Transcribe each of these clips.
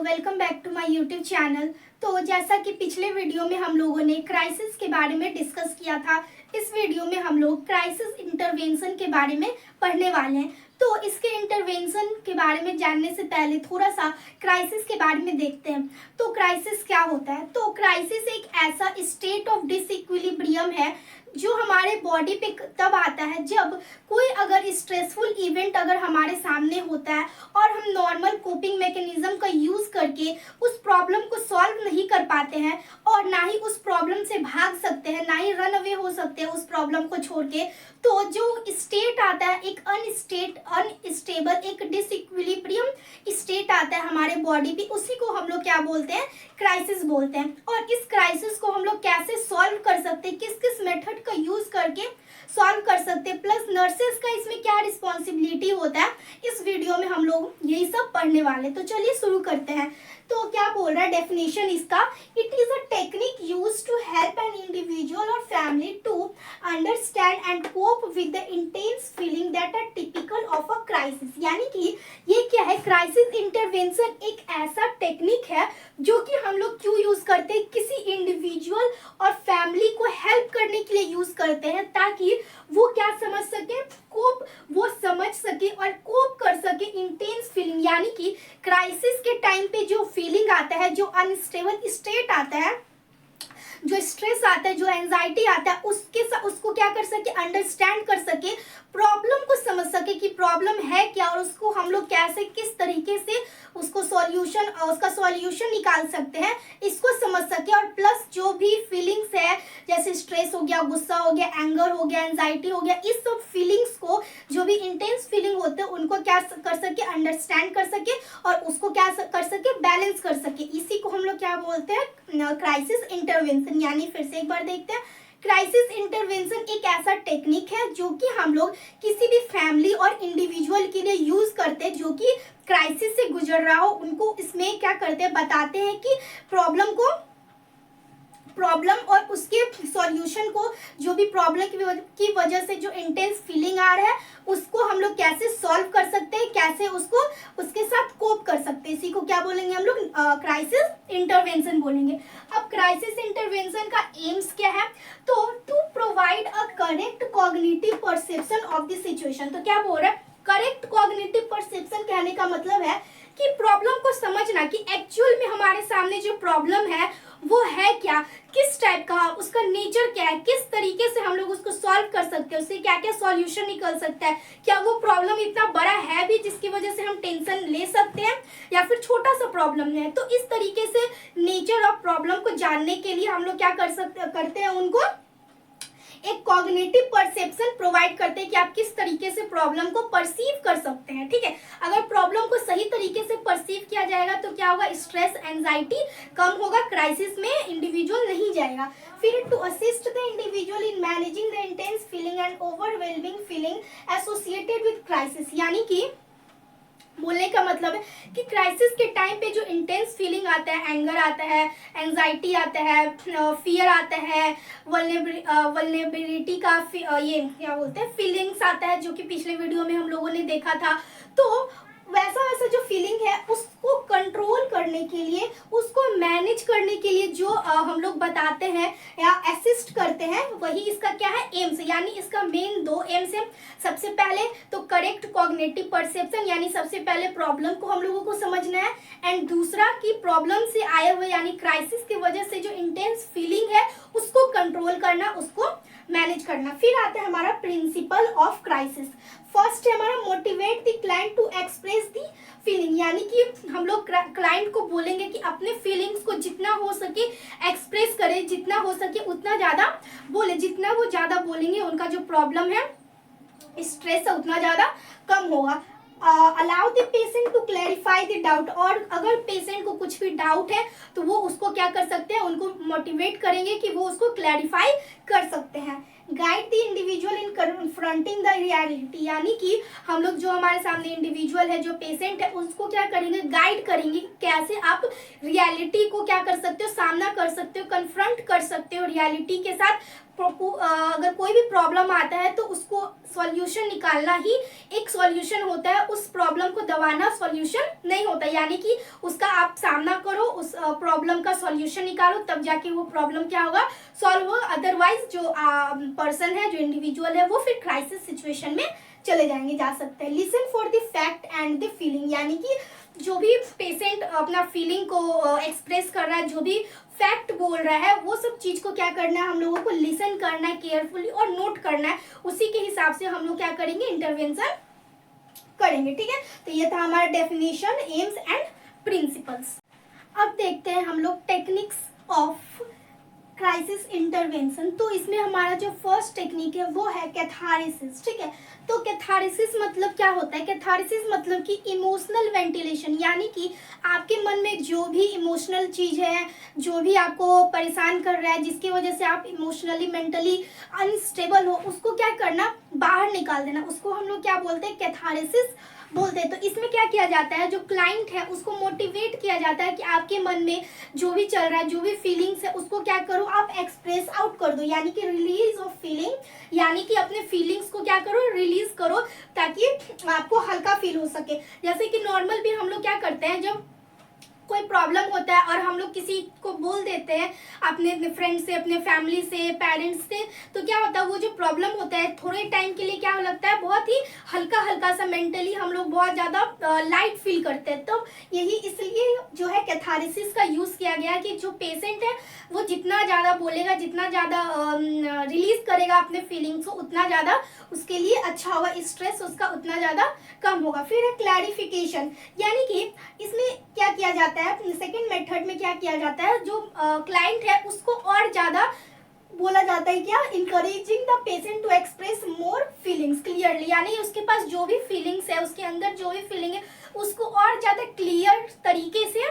Welcome back to my YouTube channel. तो जैसा कि पिछले वीडियो में हम लोगों ने क्राइसिस के बारे में डिस्कस किया था, इस वीडियो में हम लोग क्राइसिस इंटरवेंशन के बारे में पढ़ने वाले हैं। तो इसके इंटरवेंशन के बारे में जानने से पहले थोड़ा सा क्राइसिस के बारे में देखते हैं। तो क्राइसिस क्या होता है? तो क्राइसिस एक ऐसा स्टेट ऑफ डिसइक्विलिब्रियम है जो हमारे बॉडी पे तब आता है जब कोई अगर स्ट्रेसफुल इवेंट अगर हमारे सामने होता है और हम नॉर्मल कोपिंग मैकेनिज्म का यूज करके उस प्रॉब्लम को सॉल्व नहीं कर पाते हैं और ना ही उस प्रॉब्लम से भाग सकते हैं, ना ही रन अवे हो सकते हैं उस प्रॉब्लम को छोड़ के। तो जो स्टेट आता है एक अनस्टेबल, एक डिसइक्विलिब्रियम स्टेट आता है हमारे बॉडी पे, उसी को हम लोग क्या बोलते हैं? क्राइसिस बोलते हैं। और इस क्राइसिस को हम लोग कैसे सॉल्व कर सकते हैं, किस किस मेथड का यूज करके सॉल्व कर सकते हैं, प्लस नर्सेस का इसमें क्या रिस्पॉन्सिबिलिटी होता है, इस वीडियो में हम लोग यही सब पढ़ने वाले। तो चलिए शुरू करते हैं। तो क्या बोल रहा है डेफिनेशन इसका? It is a technique use to help an individual और family to understand and cope with the intense feeling that are typical of a crisis. यानी कि ये क्या है? क्राइसिस इंटरवेंशन एक ऐसा टेक्निक है जो कि हम लोग क्यों यूज करते हैं? किसी इंडिविजुअल और फैमिली को हेल्प करने के लिए यूज करते हैं ताकि वो क्या समझ सके, कोप वो समझ सके और कोप कर सके इंटेंस फीलिंग। यानी कि क्राइसिस के टाइम पे जो फीलिंग आता है, जो अनस्टेबल स्टेट आता है, जो स्ट्रेस आता है, जो एंजाइटी आता है, उसको क्या कर सके? अंडरस्टैंड कर सके, प्रॉब्लम को समझ सके कि प्रॉब्लम है क्या और उसको हम लोग कैसे किस तरीके से उसका सॉल्यूशन निकाल सकते हैं, इसको समझ सके। और प्लस जो भी फीलिंग्स है जैसे स्ट्रेस हो गया, गुस्सा हो गया, एंगर हो गया, एंजाइटी हो गया, इस सब फीलिंग्स को, जो भी इंटेंस फीलिंग होते हैं उनको क्या कर सके? अंडरस्टैंड कर सके और उसको क्या कर सके? बैलेंस कर सके। इसी को हम लोग क्या बोलते हैं? Crisis intervention. यानी फिर से एक बार देखते हैं, क्राइसिस इंटरवेंशन एक ऐसा टेक्निक है जो कि हम लोग किसी भी फैमिली और इंडिविजुअल के लिए यूज करते हैं जो कि क्राइसिस से गुजर रहा हो। उनको इसमें क्या करते हैं? बताते हैं कि प्रॉब्लम और उसके सॉल्यूशन को, जो भी प्रॉब्लम की वजह से जो इंटेंस फीलिंग आ रहा है उसको हम लोग कैसे सॉल्व कर सकते हैं, कैसे उसको उसके साथ कोप कर सकते हैं। इसी को क्या बोलेंगे हम लोग? क्राइसिस इंटरवेंशन बोलेंगे। अब क्राइसिस इंटरवेंशन का एम्स क्या है? तो to provide a correct cognitive perception of the situation. तो क्या बोल रहा है? करेक्ट कॉग्निटिव परसेप्शन कहने का मतलब है कि प्रॉब्लम को समझना कि एक्चुअल में हमारे सामने जो प्रॉब्लम है वो है क्या, किस टाइप का, उसका नेचर क्या है, किस तरीके से हम लोग उसको सॉल्व कर सकते हैं, उससे क्या क्या सॉल्यूशन निकल सकता है, क्या वो प्रॉब्लम इतना बड़ा है भी जिसकी वजह से हम टेंशन ले सकते हैं या फिर छोटा सा प्रॉब्लम है। तो इस तरीके से नेचर ऑफ प्रॉब्लम को जानने के लिए हम लोग क्या करते हैं, उनको एक कॉग्निटिव परसेप्शन प्रोवाइड करते हैं कि आप किस तरीके से प्रॉब्लम को परसीव कर सकते हैं। ठीक है, अगर प्रॉब्लम को सही तरीके से परसीव किया जाएगा तो क्या होगा? स्ट्रेस, एंजाइटी कम होगा, क्राइसिस में इंडिविजुअल नहीं जाएगा। फिर to assist the individual in managing the intense feeling and overwhelming feeling associated with crisis. यानी कि बोलने का मतलब है कि क्राइसिस के टाइम पे जो इंटेंस फीलिंग आता है, एंगर आता है, एंजाइटी आता है, फियर आता है, वल्नरेबिलिटी का ये क्या बोलते हैं, फीलिंग्स आता है, जो कि पिछले वीडियो में हम लोगों ने देखा था। तो वैसा वैसा जो फीलिंग है उसको कंट्रोल करने के लिए, उसको मैनेज करने के लिए जो हम लोग बताते हैं या असिस्ट करते हैं, वही इसका क्या है? एम्स। यानी इसका मेन दो एम्स है। सबसे पहले तो करेक्ट कॉग्निटिव परसेप्शन, यानी सबसे पहले प्रॉब्लम को हम लोगों को समझना है, एंड दूसरा कि प्रॉब्लम से आए हुए यानी क्राइसिस की वजह से जो इंटेंस फीलिंग है उसको कंट्रोल करना, उसको मैनेज करना। फिर आता है हमारा प्रिंसिपल ऑफ क्राइसिस। फर्स्ट है हमारा motivate the client to express the feeling. यानी कि हम लोग क्लाइंट को बोलेंगे कि अपने फीलिंग्स को जितना हो सके एक्सप्रेस करे, जितना हो सके उतना ज्यादा बोले। जितना वो ज्यादा बोलेंगे उनका जो प्रॉब्लम है, स्ट्रेस है, उतना ज्यादा कम होगा। Allow the patient to clarify the doubt. और अगर पेशेंट को कुछ भी डाउट है तो वो उसको क्या कर सकते हैं? उनको मोटिवेट करेंगे कि वो उसको क्लैरिफाई कर सकते हैं। Guide the individual in confronting the reality. यानी कि हम लोग जो हमारे सामने इंडिविजुअल है, जो पेशेंट है, उसको क्या करेंगे? गाइड करेंगे कैसे आप रियलिटी को क्या कर सकते हो? सामना कर सकते हो, कन्फ्रंट कर सकते हो रियलिटी के साथ, अगर कोई भी प्रॉब्लम आता है तो उसको सॉल्यूशन निकालना ही एक सॉल्यूशन होता है, उस प्रॉब्लम को दबाना सॉल्यूशन नहीं होता। यानी कि उसका आप सामना करो, उस प्रॉब्लम का सॉल्यूशन निकालो, तब जाके वो प्रॉब्लम क्या होगा, सॉल्व होगा। अदरवाइज जो पर्सन है, जो इंडिविजुअल है, वो फिर क्राइसिस सिचुएशन में चले जाएंगे, जा सकते हैं। Listen for the fact and the feeling, यानी कि जो भी पेशेंट अपना फीलिंग को एक्सप्रेस कर रहा है, जो भी फैक्ट बोल रहा है, वो सब चीज को क्या करना है, हम लोगों को लिसन करना है केयरफुली और नोट करना है। उसी के हिसाब से हम लोग क्या करेंगे, इंटरवेंशन करेंगे। ठीक है, तो ये था हमारा डेफिनेशन, एम्स एंड प्रिंसिपल्स। अब देखते हैं हम लोग टेक्निक्स ऑफ क्राइसिस इंटरवेंशन। तो इसमें हमारा जो फर्स्ट टेक्निक है वो है कैथारसिस। ठीक है, तो कैथारसिस मतलब क्या होता है, कैथारसिस मतलब कि इमोशनल वेंटिलेशन, यानी कि आपके मन में जो भी इमोशनल चीज है, जो भी आपको परेशान कर रहा है, जिसकी वजह से आप इमोशनली मेंटली अनस्टेबल हो, उसको क्या करना, बाहर निकाल देना, उसको हम लोग क्या बोलते हैं, कैथारसिस बोलते हैं। तो इसमें क्या किया जाता है, जो क्लाइंट है उसको मोटिवेट किया जाता है कि आपके मन में जो भी चल रहा है, जो भी फीलिंग्स है, उसको क्या करो, आप एक्सप्रेस आउट कर दो, यानी कि रिलीज ऑफ फीलिंग, यानी कि अपने फीलिंग्स को क्या करो, रिलीज करो, ताकि आपको हल्का फील हो सके। जैसे कि नॉर्मल भी हम लोग क्या करते हैं, जब कोई प्रॉब्लम होता है और हम लोग किसी को बोल देते हैं, अपने फ्रेंड से, अपने फैमिली से, पेरेंट्स से, तो क्या होता है, वो जो प्रॉब्लम होता है थोड़े टाइम के लिए क्या लगता है, बहुत ही हल्का हल्का सा, मेंटली हम लोग बहुत ज़्यादा लाइट फील करते हैं। तो यही इसलिए जो है कैथारसिस का यूज़ किया गया कि जो पेशेंट है वो जितना ज़्यादा बोलेगा, जितना ज़्यादा रिलीज करेगा अपने फीलिंग्स को, उतना ज़्यादा उसके लिए अच्छा होगा, स्ट्रेस उसका उतना ज़्यादा कम होगा। फिर है क्लैरिफिकेशन, यानी कि इसमें क्या किया जाता है, सेकेंड मेथड में क्या किया जाता है, जो क्लाइंट है उसको और ज़्यादा बोला जाता है क्या, encouraging the patient to express more feelings clearly, यानी उसके पास जो भी फीलिंग्स है, उसके अंदर जो भी फीलिंग है, उसको और ज़्यादा क्लियर तरीके से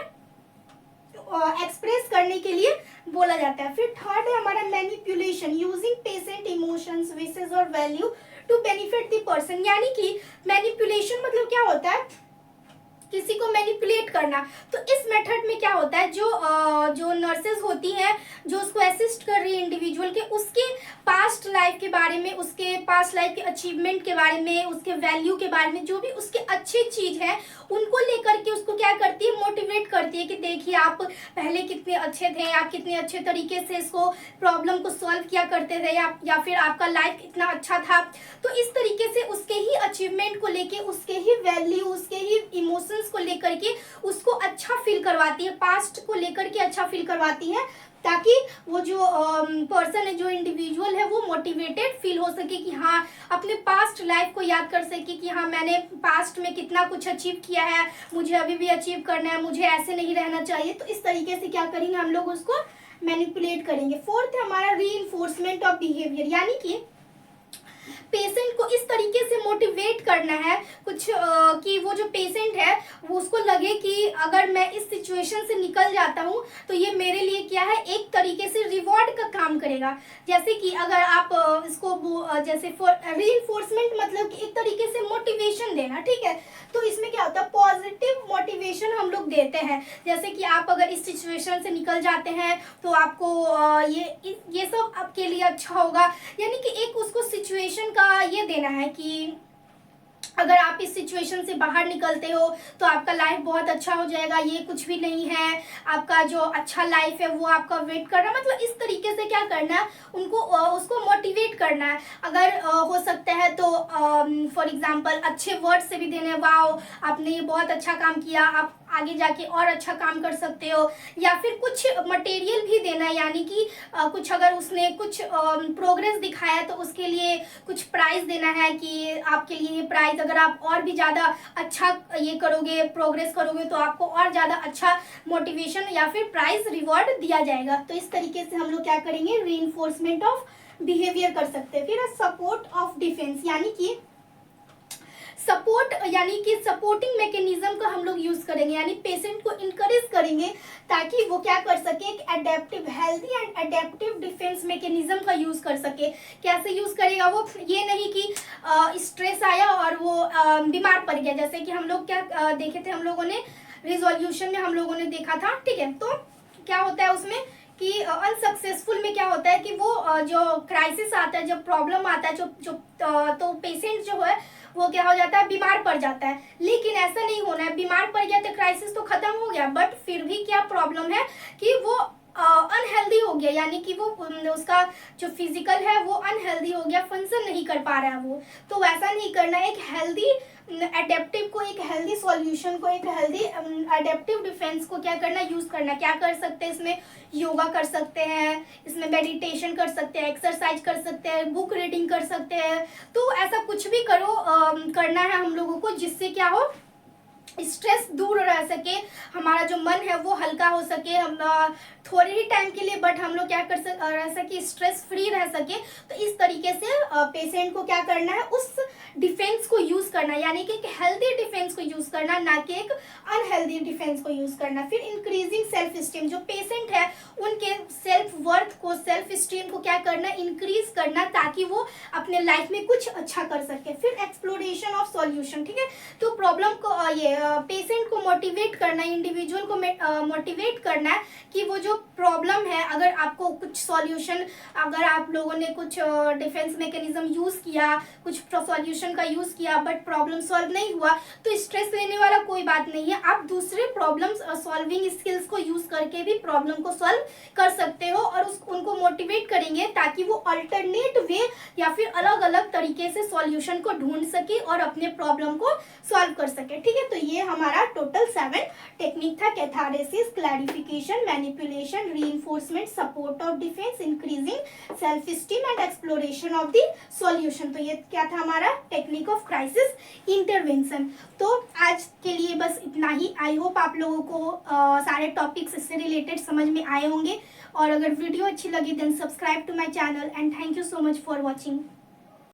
एक्सप्रेस करने के लिए बोला जाता है। फिर थर्ड है हमारा manipulation, using patient emotions, wishes और value to benefit the person, यानी कि मैनिपुलेशन मतलब क्या होता है, किसी को मैनिपुलेट करना। तो इस मेथड में क्या होता है, जो नर्सेज होती हैं, जो उसको असिस्ट कर रही है इंडिविजुअल के, उसके पास्ट लाइफ के बारे में, उसके पास्ट लाइफ के अचीवमेंट के बारे में, उसके वैल्यू के बारे में, जो भी उसके अच्छी चीज है, उनको लेकर के उसको क्या करती है, मोटिवेट करती है कि देखिए आप पहले कितने अच्छे थे, आप कितने अच्छे तरीके से इसको प्रॉब्लम को सॉल्व किया करते थे, या फिर आपका लाइफ कितना अच्छा था। तो इस तरीके से उसके ही अचीवमेंट को लेके, उसके ही वैल्यू, उसके ही इमोशंस को लेकर के उसको अच्छा फील करवाती है, पास्ट को लेकर के अच्छा फील करवाती है, ताकि वो जो पर्सन है, जो इंडिविजुअल है, वो मोटिवेटेड फील हो सके कि हाँ, अपने पास्ट लाइफ को याद कर सके कि हाँ, मैंने पास्ट में कितना कुछ अचीव किया है, मुझे अभी भी अचीव करना है, मुझे ऐसे नहीं रहना चाहिए। तो इस तरीके से क्या करेंगे, हम लोग उसको मैनिपुलेट करेंगे। फोर्थ है हमारा रीइंफोर्समेंट ऑफ बिहेवियर, यानी कि पेशेंट को इस तरीके से मोटिवेट करना है कुछ कि वो जो पेशेंट है वो उसको लगे कि अगर मैं इस सिचुएशन से निकल जाता हूँ तो ये मेरे लिए क्या है, एक तरीके से रिवॉर्ड का काम करेगा। जैसे कि अगर आप इसको जैसे रीइंफोर्समेंट मतलब कि एक तरीके से मोटिवेशन देना, ठीक है। तो इसमें क्या होता है, पॉजिटिव मोटिवेशन हम लोग देते हैं। जैसे कि आप अगर इस सिचुएशन से निकल जाते हैं तो आपको ये सब आपके लिए अच्छा होगा, यानी कि एक उसको सिचुएशन का ये देना है कि अगर आप इस सिचुएशन से बाहर निकलते हो तो आपका लाइफ बहुत अच्छा हो जाएगा, ये कुछ भी नहीं है, आपका जो अच्छा लाइफ है वो आपका वेट कर रहा है। मतलब इस तरीके से क्या करना है, उनको उसको मोटिवेट करना है। अगर हो सकता है तो फॉर एग्जांपल अच्छे वर्ड से भी देने, वाओ आपने ये बहुत अच्छा काम किया, आप आगे जाके और अच्छा काम कर सकते हो, या फिर कुछ मटेरियल भी देना है, यानी कि कुछ अगर उसने कुछ प्रोग्रेस दिखाया है तो उसके लिए कुछ प्राइज देना है कि आपके लिए ये प्राइज, अगर आप और भी ज़्यादा अच्छा ये करोगे, प्रोग्रेस करोगे, तो आपको और ज़्यादा अच्छा मोटिवेशन या फिर प्राइज रिवॉर्ड दिया जाएगा। तो इस तरीके से हम लोग क्या करेंगे, रीइंफोर्समेंट ऑफ बिहेवियर कर सकते हैं। फिर सपोर्ट ऑफ डिफेंस, यानी कि सपोर्ट, यानी कि सपोर्टिंग मैकेनिज्म का हम लोग यूज करेंगे, यानी पेशेंट को इनकरेज करेंगे ताकि वो क्या कर सके, एक adaptive, healthy and adaptive defence mechanism का यूज कर सके। कैसे यूज करेगा वो, ये नहीं कि स्ट्रेस आया और वो बीमार पड़ गया, जैसे कि हम लोग क्या देखे थे, हम लोगों ने रिजोल्यूशन में हम लोगों ने देखा था, ठीक है। तो क्या होता है उसमें कि अनसक्सेसफुल में क्या होता है कि वो जो क्राइसिस आता है, जब प्रॉब्लम आता है, तो पेशेंट जो है वो क्या हो जाता है, बीमार पड़ जाता है। लेकिन ऐसा नहीं होना है, बीमार पड़ गया तो क्राइसिस तो खत्म हो गया, बट फिर भी क्या प्रॉब्लम है कि वो अनहेल्दी हो गया, यानी कि वो उसका जो फिजिकल है वो अनहेल्दी हो गया, फंक्शन नहीं कर पा रहा है वो। तो वैसा नहीं करना है। एक हेल्दी एडेप्टिव को, एक हेल्दी सॉल्यूशन को, एक हेल्दी एडेप्टिव डिफेंस को क्या करना, यूज करना। क्या कर सकते हैं इसमें, योगा कर सकते हैं, इसमें मेडिटेशन कर सकते हैं, एक्सरसाइज कर सकते हैं, बुक रीडिंग कर सकते हैं। तो ऐसा कुछ भी करो, करना है हम लोगों को, जिससे क्या हो, स्ट्रेस दूर रह सके, हमारा जो मन है वो हल्का हो सके, हम थोड़े ही टाइम के लिए, बट हम लोग क्या कर रह सके, स्ट्रेस फ्री रह सके। तो इस तरीके से पेशेंट को क्या करना है, उस डिफेंस को यूज करना, यानी कि एक हेल्दी डिफेंस को यूज करना, ना कि एक अनहेल्दी डिफेंस को यूज करना। फिर इंक्रीजिंग सेल्फ स्टीम, जो पेशेंट है उनके सेल्फ वर्थ को, सेल्फ स्टीम को क्या करना, इंक्रीज करना, ताकि वो अपने लाइफ में कुछ अच्छा कर सके। फिर एक्सप्लोरेशन ऑफ सॉल्यूशन, ठीक है। तो प्रॉब्लम को ये पेशेंट को मोटिवेट करना, इंडिविजुअल को मोटिवेट करना है कि वो जो प्रॉब्लम है, अगर आपको कुछ सॉल्यूशन, अगर आप लोगों ने कुछ डिफेंस मैकेनिज्म यूज किया, कुछ सॉल्यूशन का यूज किया, बट प्रॉब्लम सॉल्व नहीं हुआ, तो स्ट्रेस लेने वाला कोई बात नहीं है। आप दूसरे प्रॉब्लम सॉल्विंग स्किल्स को यूज करके भी प्रॉब्लम को सॉल्व कर सकते हो, और उनको मोटिवेट करेंगे ताकि वो अल्टरनेट वे या फिर अलग अलग तरीके से सॉल्यूशन को ढूंढ सके और अपने प्रॉब्लम को सॉल्व कर सके, ठीक है। तो ये हमारा टोटल 7 टेक्निक था, catharsis, clarification, manipulation, reinforcement, support of defence, increasing self esteem and exploration of the solution. तो ये क्या था हमारा टेक्निक ऑफ क्राइसिस इंटरवेंशन। तो आज के लिए बस इतना ही। आई होप आप लोगों को सारे टॉपिक्स इससे रिलेटेड समझ में आए होंगे, और अगर वीडियो अच्छी लगी then subscribe to my channel, and thank you so much for watching.